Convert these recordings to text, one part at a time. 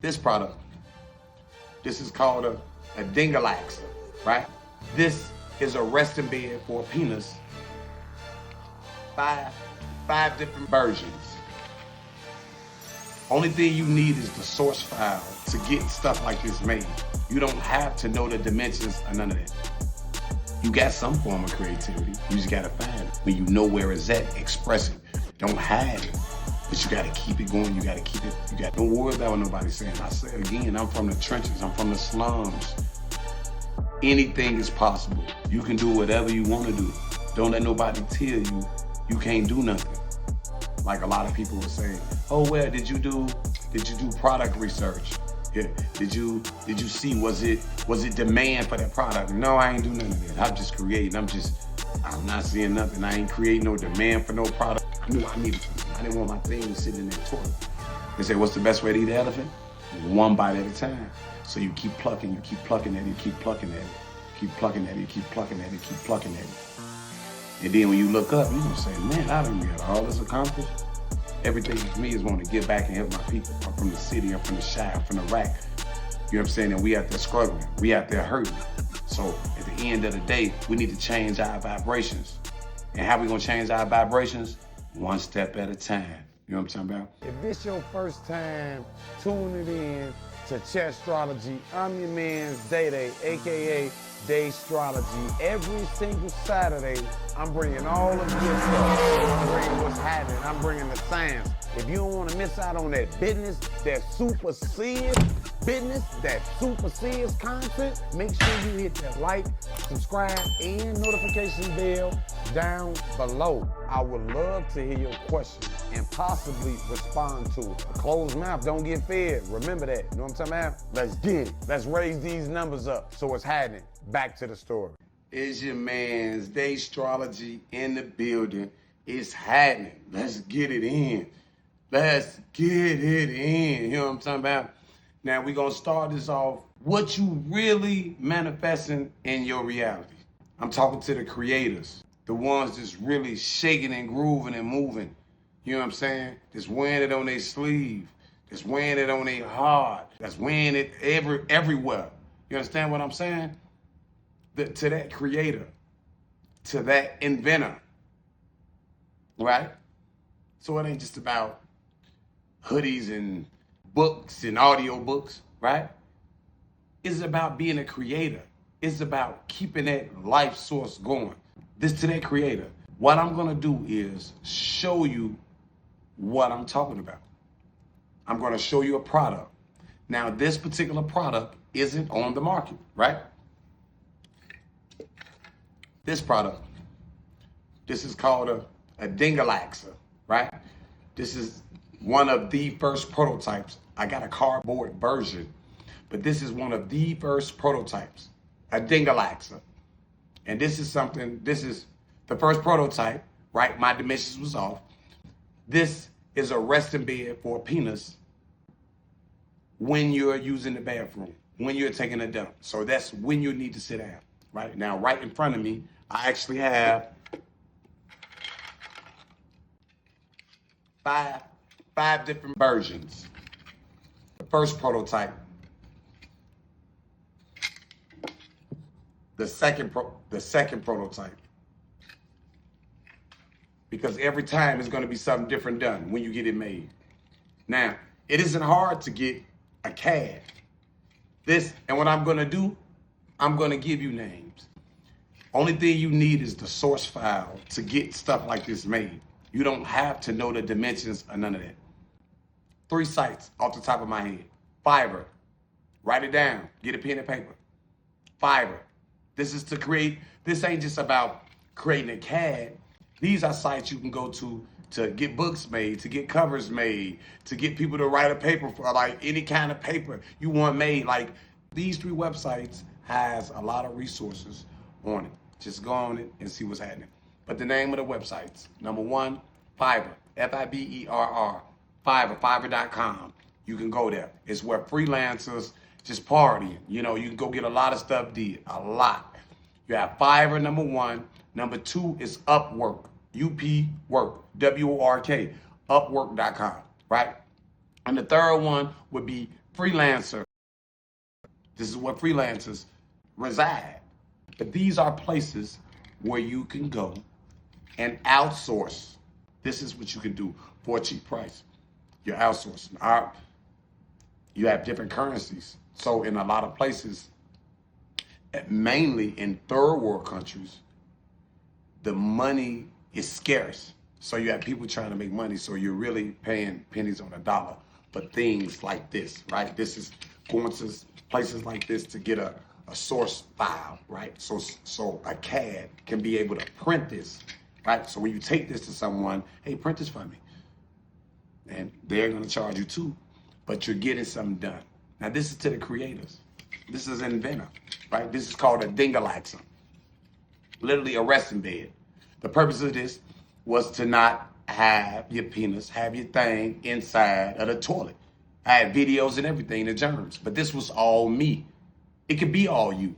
This product, this is called a dingalax, right? This is a resting bed for a penis. Five different versions. Only thing you need is the source file to get stuff like this made. You don't have to know the dimensions or none of that. You got some form of creativity. You just gotta find it. When you know where it's at, express it. Don't hide it. But you gotta keep it going. You gotta keep it. Don't worry about what nobody's saying. I say again, I'm from the trenches. I'm from the slums. Anything is possible. You can do whatever you wanna do. Don't let nobody tell you you can't do nothing. Like a lot of people will say, oh, well, did you do product research? Yeah. Did you see, was it demand for that product? No, I ain't do none of that. I'm just creating. I'm not seeing nothing. I ain't creating no demand for no product. I knew I needed something. I didn't want my thing sitting in that toilet. They say, what's the best way to eat an elephant? One bite at a time. So you keep plucking, you keep plucking at it, you keep plucking at it, keep plucking at it, you keep plucking at it, keep plucking at it. And then when you look up, you're gonna say, man, I done got all this accomplished. Everything for me is wanting to give back and help my people. I'm from the city, I'm from the Shire, I'm from the rack. You know what I'm saying? And we out there struggling, we out there hurting. So at the end of the day, we need to change our vibrations. And how we gonna change our vibrations? One step at a time. You know what I'm talking about? If this your first time tuning in to Chess-strology, I'm your man's Day, aka Day-strology. Every single Saturday, I'm bringing all of this stuff. I'm bringing what's happening. I'm bringing the science. If you don't want to miss out on that business that supersedes content, make sure you hit that like, subscribe, and notification bell down below. I would love to hear your questions and possibly respond to it. A closed mouth don't get fed. Remember that. You know what I'm talking about? Let's get it. Let's raise these numbers up. So what's happening? Back to the story. It's your man's Day-strology in the building. It's happening. Let's get it in. Let's get it in. You know what I'm talking about? Now we're gonna start this off. What you really manifesting in your reality. I'm talking to the creators, the ones that's really shaking and grooving and moving. You know what I'm saying? That's wearing it on their sleeve. That's wearing it on their heart. That's wearing it everywhere. You understand what I'm saying? To that creator, to that inventor, right? So it ain't just about hoodies and books and audio books, right? It's about being a creator. It's about keeping that life source going. This to that creator. What I'm gonna do is show you what I'm talking about. I'm gonna show you a product. Now, this particular product isn't on the market, right? This product, this is called a dingalax, right? This is one of the first prototypes. I got a cardboard version, but this is one of the first prototypes, a dingalax. And this is the first prototype, right? My dimensions was off. This is a resting bed for a penis when you're using the bathroom, when you're taking a dump. So that's when you need to sit down, right? Now, right in front of me, I actually have five different versions. The first prototype, the second prototype. Because every time it's gonna be something different done when you get it made. Now, it isn't hard to get a CAD. And what I'm gonna do, I'm gonna give you names. Only thing you need is the source file to get stuff like this made. You don't have to know the dimensions or none of that. 3 sites off the top of my head. Fiverr, write it down, get a pen and paper. Fiverr, this is to create, this ain't just about creating a CAD. These are sites you can go to get books made, to get covers made, to get people to write a paper for like any kind of paper you want made. Like these 3 websites has a lot of resources on it. Just go on it and see what's happening. But the name of the websites, number 1, Fiverr, Fiverr, Fiverr.com. You can go there. It's where freelancers just partying. You know, you can go get a lot of stuff did, a lot. You have Fiverr, number 1. Number 2 is Upwork, Upwork, Upwork.com, right? And the third one would be Freelancer. This is where freelancers reside. But these are places where you can go and outsource. This is what you can do for a cheap price. You're outsourcing. You have different currencies. So in a lot of places, mainly in third world countries, the money is scarce. So you have people trying to make money. So you're really paying pennies on a dollar for things like this, right? This is going to places like this to get a source file, right? So a CAD can be able to print this, right? So when you take this to someone, hey, print this for me. And they're gonna charge you too, but you're getting something done. Now this is to the creators. This is an inventor, right? This is called a dingalaxer, literally a resting bed. The purpose of this was to not have your penis, have your thing inside of the toilet. I had videos and everything, the germs, but this was all me. It could be all you.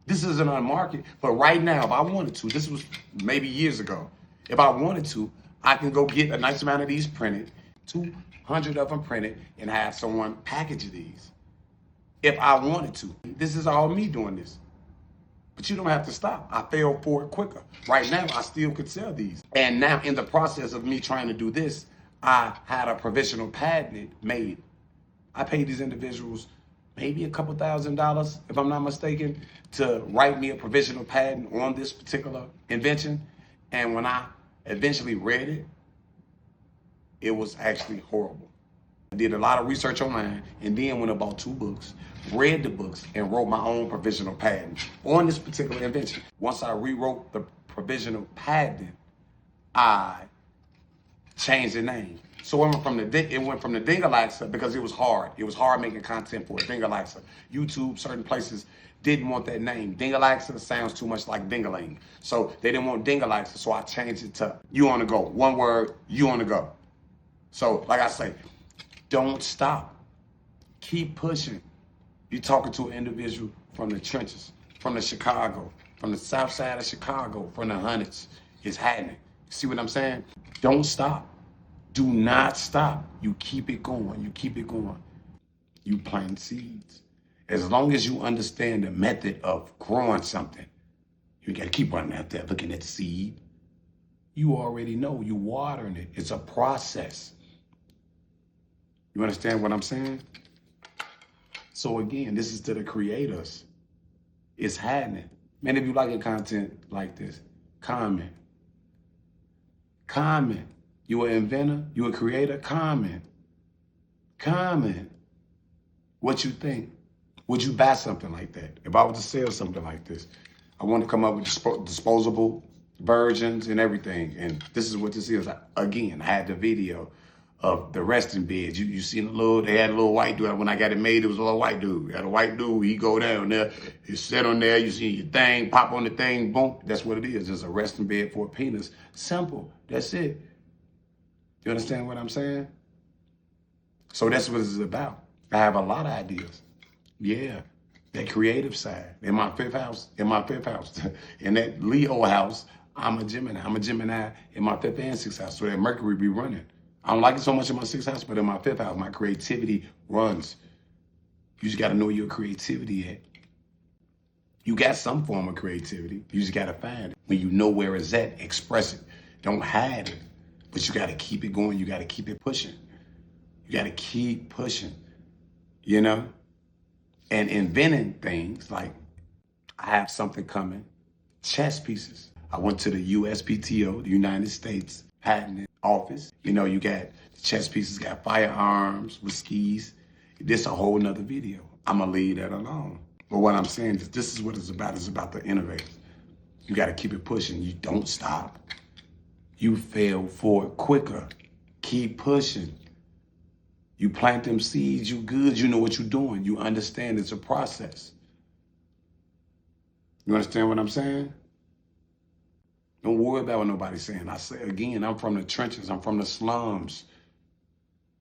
This isn't on the market, but right now, if I wanted to, this was maybe years ago, if I wanted to, I can go get a nice amount of these printed, 200 of them printed, and have someone package these. If I wanted to. This is all me doing this. But you don't have to stop. I fell for it quicker. Right now, I still could sell these. And now, in the process of me trying to do this, I had a provisional patent made. I paid these individuals maybe a couple $1,000s, if I'm not mistaken, to write me a provisional patent on this particular invention. And when I eventually read it, it was actually horrible. I did a lot of research online and then went and bought 2 books, read the books, and wrote my own provisional patent on this particular invention. Once I rewrote the provisional patent, I changed the name. So it went from the dingalaxer because it was hard. It was hard making content for a dingalaxer. YouTube, certain places didn't want that name. Dingalaxer sounds too much like dingaling. So they didn't want dingalaxer, so I changed it to you on the go. One word, you on the go. So like I say, don't stop. Keep pushing. You're talking to an individual from the trenches, from the Chicago, from the south side of Chicago, from the hundreds. It's happening. See what I'm saying? Don't stop. Do not stop. You keep it going. You keep it going. You plant seeds. As long as you understand the method of growing something, you got to keep running out there looking at the seed. You already know. You watering it. It's a process. You understand what I'm saying? So again, this is to the creators. It's happening. Man, if you like your content like this, comment. Comment. You an inventor? You a creator? Comment. Comment. What you think? Would you buy something like that? If I was to sell something like this, I want to come up with disposable versions and everything. And this is what this is. Again, I had the video of the resting beds. You seen they had a little white dude. When I got it made, it was a little white dude. You had a white dude, he go down there, he sit on there, you see your thing, pop on the thing, boom. That's what it is. Just a resting bed for a penis. Simple. That's it. You understand what I'm saying? So that's what it's about. I have a lot of ideas. Yeah. That creative side. In my fifth house. In that Leo house, I'm a Gemini. I'm a Gemini in my 5th and 6th house. So that Mercury be running. I don't like it so much in my 6th house, but in my 5th house, my creativity runs. You just got to know your creativity at. You got some form of creativity. You just got to find it. When you know where it's at, express it. Don't hide it. But you got to keep it going. You got to keep it pushing. You got to keep pushing, you know? And inventing things like I have something coming, chess pieces. I went to the USPTO, the United States Patent Office. You know, you got the chess pieces, got firearms with skis. This a whole nother video. I'm going to leave that alone. But what I'm saying is this is what it's about. It's about the innovators. You got to keep it pushing. You don't stop. You fail forward quicker. Keep pushing. You plant them seeds, you good, you know what you're doing. You understand it's a process. You understand what I'm saying? Don't worry about what nobody's saying. I say again, I'm from the trenches. I'm from the slums.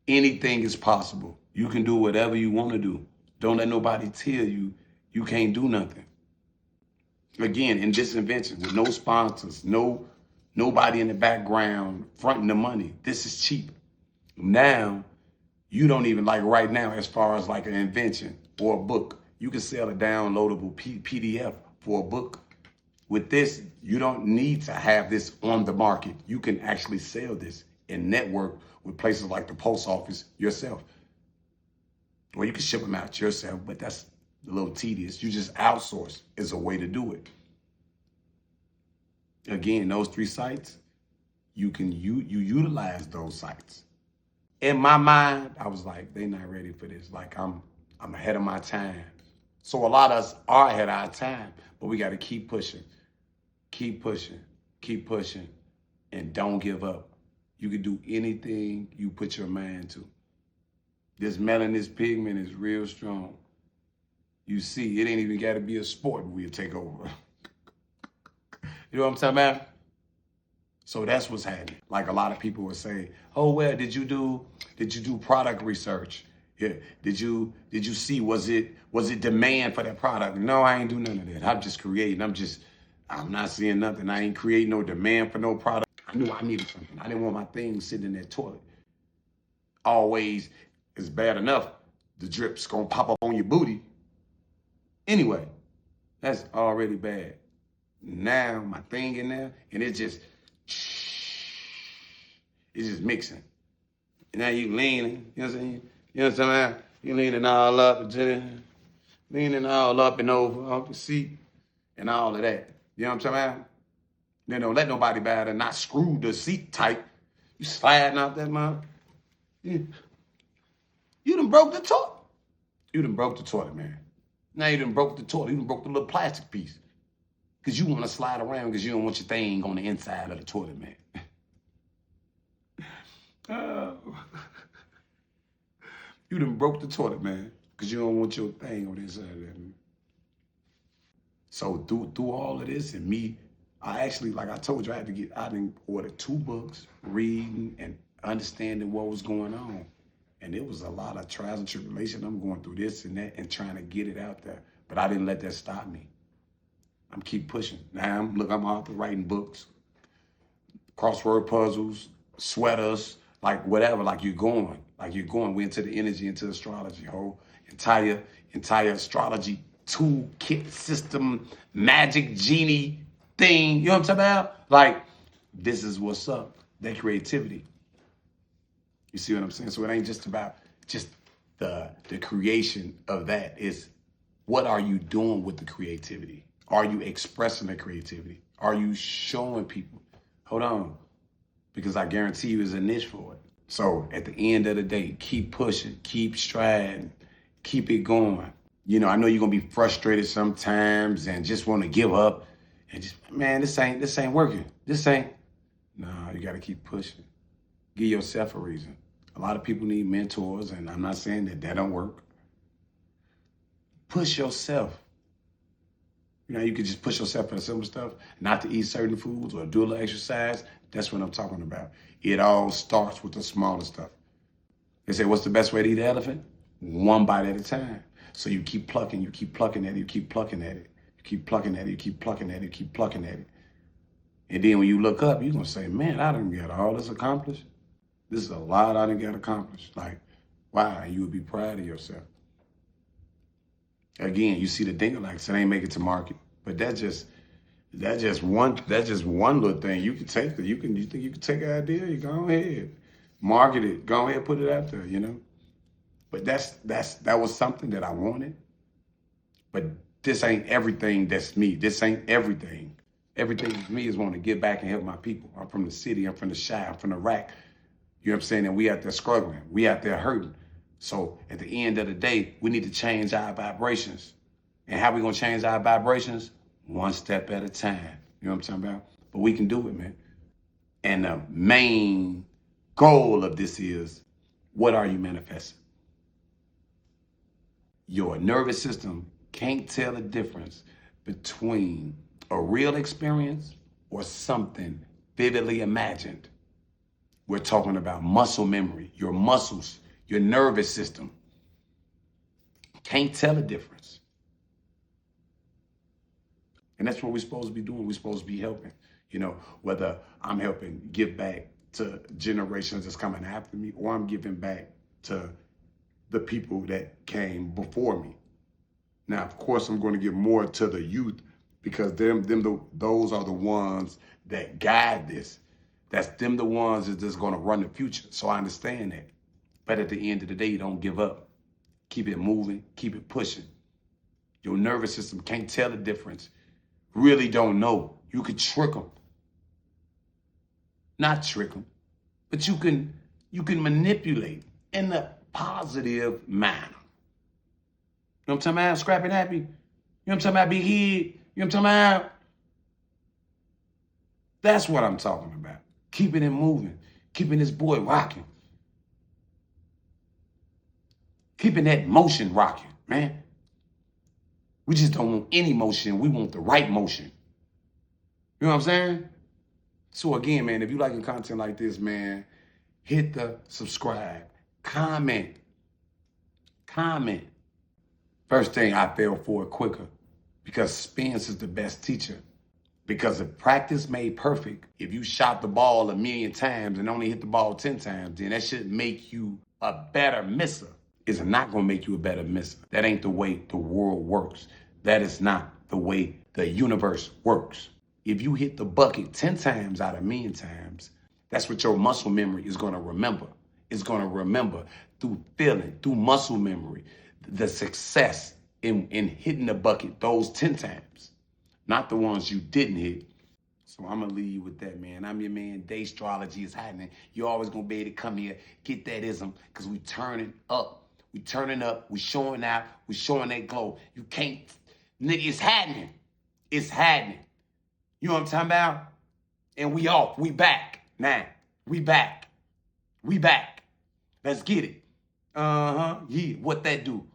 Anything is possible. You can do whatever you want to do. Don't let nobody tell you you can't do nothing. Again, in this invention, with no sponsors, nobody in the background fronting the money. This is cheap. Now, You don't even like right now, as far as like an invention or a book, you can sell a downloadable PDF for a book. With this, you don't need to have this on the market. You can actually sell this and network with places like the post office yourself. Or you can ship them out yourself, but that's a little tedious. You just outsource is a way to do it. Again, those 3 sites, you utilize those sites. In my mind, I was like, they not ready for this. Like I'm ahead of my time. So a lot of us are ahead of our time, but we got to keep pushing, keep pushing, keep pushing, and don't give up. You can do anything you put your mind to. This melanin, this pigment is real strong. You see, it ain't even got to be a sport we'll take over. You know what I'm talking about? So that's what's happening. Like a lot of people would say, oh, well, did you do product research? Yeah. Did you see, was it demand for that product? No, I ain't do none of that. I'm just creating. I'm not seeing nothing. I ain't creating no demand for no product. I knew I needed something. I didn't want my thing sitting in that toilet. Always is bad enough. The drip's gonna pop up on your booty. Anyway, that's already bad. Now my thing in there, and it's just mixing. And now you leaning, you know what I'm saying? You know what I'm saying? You leaning all up and over off the seat and all of that. You know what I'm talking about? Then don't let nobody bad and not screw the seat tight. You sliding out that mouth. You done broke the toilet. You done broke the toilet, man. Now you done broke the toilet. You done broke the little plastic piece. Because you want to slide around because you don't want your thing on the inside of the toilet, man. You done broke the toilet, man, because you don't want your thing on the inside of that, man. So through all of this and me, I actually, like I told you, I didn't order 2 books, reading and understanding what was going on. And it was a lot of trials and tribulations. I'm going through this and that and trying to get it out there. But I didn't let that stop me. I'm keep pushing. Now, I'm out there writing books, crossword puzzles, sweaters, like whatever, like you're going. We into the energy, into astrology, whole entire astrology toolkit system, magic genie thing. You know what I'm talking about? Like, this is what's up. That creativity. You see what I'm saying? So it ain't just about just the creation of that. It's what are you doing with the creativity? Are you expressing the creativity? Are you showing people? Hold on. Because I guarantee you there's a niche for it. So at the end of the day, keep pushing, keep striding, keep it going. You know, I know you're gonna be frustrated sometimes and just want to give up and just, man, this ain't working. No, you gotta keep pushing. Give yourself a reason. A lot of people need mentors, and I'm not saying that don't work. Push yourself. You know, you could just push yourself for the simple stuff, not to eat certain foods or do a little exercise. That's what I'm talking about. It all starts with the smaller stuff. They say, what's the best way to eat an elephant? 1 bite at a time. So you keep plucking at it, you keep plucking at it, you keep plucking at it, you keep plucking at it, you keep plucking at it. And then when you look up, you're gonna say, man, I done got all this accomplished. This is a lot I done got accomplished. Like, wow, you would be proud of yourself. Again, you see the dingle-likes, it ain't make it to market. But that's just one little thing. You think you can take an idea, you go ahead. Market it, go ahead, put it out there, you know. But that was something that I wanted. But this ain't everything that's me. This ain't everything. Everything for me is wanting to give back and help my people. I'm from the city, I'm from the Chi, I'm from the rack. You know what I'm saying? And we out there struggling, we out there hurting. So at the end of the day, we need to change our vibrations. And how we gonna change our vibrations? 1 step at a time. You know what I'm talking about? But we can do it, man. And the main goal of this is, what are you manifesting? Your nervous system can't tell the difference between a real experience or something vividly imagined. We're talking about muscle memory, your muscles, your nervous system. Can't tell the difference. And that's what we're supposed to be doing. We're supposed to be helping. You know, whether I'm helping give back to generations that's coming after me, or I'm giving back to the people that came before me. Now, of course, I'm going to give more to the youth because those are the ones that guide this. That's them the ones that's going to run the future. So I understand that. But at the end of the day, don't give up. Keep it moving. Keep it pushing. Your nervous system can't tell the difference. Really don't know. You could trick them. Not trick them, but you can manipulate in a positive manner. You know what I'm talking about? Scrappy Nappy? You know what I'm talking about? Big Head? You know what I'm talking about? That's what I'm talking about. Keeping it moving. Keeping this boy rocking. Keeping that motion rocking, man. We just don't want any motion. We want the right motion. You know what I'm saying? So again, man, if you liking content like this, man, hit the subscribe. Comment. First thing, I fell for it quicker because experience is the best teacher. Because if practice made perfect, if you shot the ball 1,000,000 times and only hit the ball 10 times, then that should make you a better misser. It's not going to make you a better misser. That ain't the way the world works. That is not the way the universe works. If you hit the bucket 10 times out of 1,000,000 times, that's what your muscle memory is going to remember. It's going to remember through feeling, through muscle memory, the success in hitting the bucket those 10 times, not the ones you didn't hit. So I'm going to leave you with that, man. I'm your man. Dastrology is happening. You're always going to be able to come here, get that ism, because we turning up. We turning up. We showing out. We showing that glow. You can't, nigga, it's happening. It's happening. You know what I'm talking about? And we off. We back. Now, we back. We back. Let's get it. Yeah, what that do?